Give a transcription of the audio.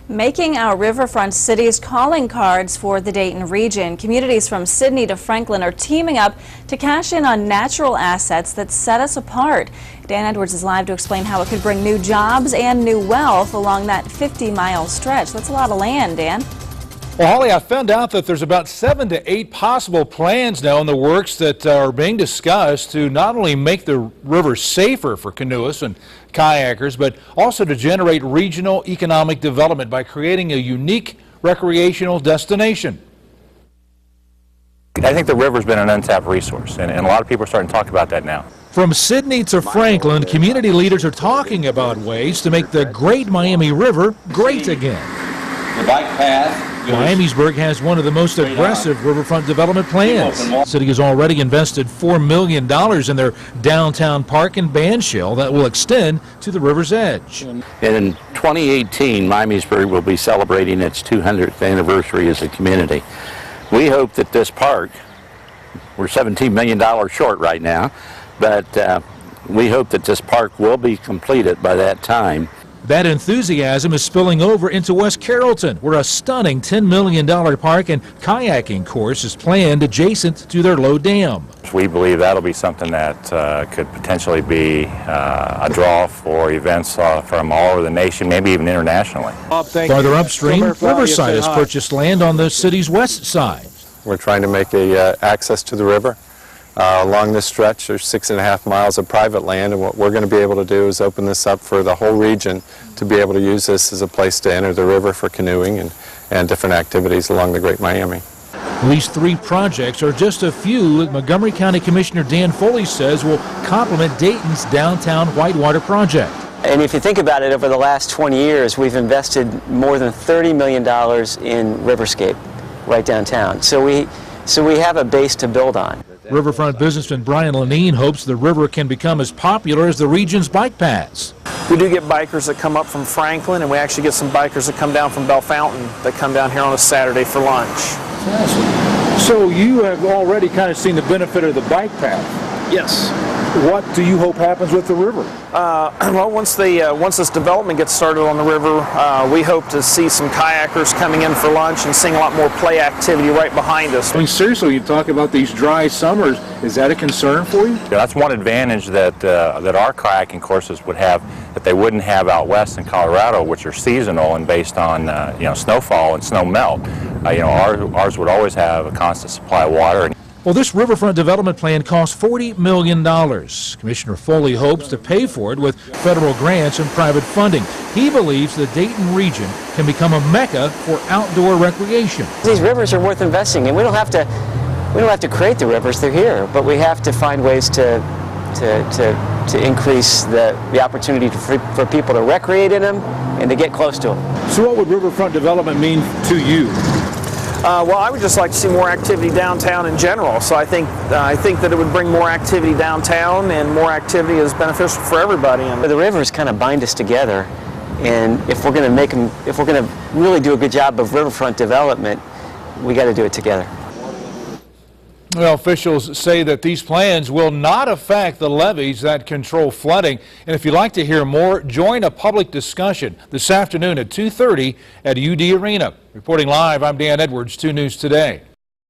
Making our riverfront cities calling cards for the Dayton region. Communities from Sydney to Franklin are teaming up to cash in on natural assets that set us apart. Dan Edwards is live to explain how it could bring new jobs and new wealth along that 50-mile stretch. That's a lot of land, Dan. Well, Holly, I found out that there's about 7 to 8 possible plans now in the works that are being discussed to not only make the river safer for canoeists and kayakers, but also to generate regional economic development by creating a unique recreational destination. I think the river's been an untapped resource, and a lot of people are starting to talk about that now. From Sydney to Franklin, community leaders are talking about ways to make the Great Miami River great again. The bike path. MIAMISBURG has one of the most aggressive riverfront development plans. The city has already invested $4 million in their downtown park and band shell that will extend to the river's edge. And in 2018, MIAMISBURG will be celebrating its 200th anniversary as a community. We hope that this park, we're $17 million short right now, but we hope that this park will be completed by that time. That enthusiasm is spilling over into West Carrollton, where a stunning $10 million park and kayaking course is planned adjacent to their low dam. We believe that'll be something that could potentially be a draw for events from all over the nation, maybe even internationally. Farther upstream, Riverside has purchased land on the city's west side. We're trying to make access to the river. Along this stretch, there's 6.5 miles of private land, and what we're going to be able to do is open this up for the whole region to be able to use this as a place to enter the river for canoeing and different activities along the Great Miami. These 3 projects are just a few that Montgomery County Commissioner Dan FOLEY says will complement Dayton's downtown Whitewater project. And if you think about it, over the last 20 years, we've invested more than $30 million in Riverscape right downtown. So we have a base to build on. Riverfront businessman Brian Lanine hopes the river can become as popular as the region's bike paths. We do get bikers that come up from Franklin, and we actually get some bikers that come down from Bell Fountain that come down here on a Saturday for lunch. Awesome. So you have already kind of seen the benefit of the bike path. Yes. What do you hope happens with the river? Well, once this development gets started on the river, we hope to see some kayakers coming in for lunch and seeing a lot more play activity right behind us. I mean, seriously, you talk about these dry summers. Is that a concern for you? Yeah, that's one advantage that our kayaking courses would have that they wouldn't have out west in Colorado, which are seasonal and based on snowfall and snow melt. Ours would always have a constant supply of water. Well, this riverfront development plan costs $40 million. Commissioner FOLEY hopes to pay for it with federal grants and private funding. He believes the Dayton region can become a mecca for outdoor recreation. These rivers are worth investing in. We don't have to create the rivers; they're here. But we have to find ways to increase the opportunity for people to recreate in them and to get close to them. So, what would riverfront development mean to you? Well, I would just like to see more activity downtown in general. So I think that it would bring more activity downtown, and more activity is beneficial for everybody. And the rivers kind of bind us together, and if we're going to really do a good job of riverfront development, we got to do it together. Well, officials say that these plans will not affect the levees that control flooding. And if you'd like to hear more, join a public discussion this afternoon at 2:30 at UD Arena. Reporting live, I'm Dan Edwards, 2 News Today.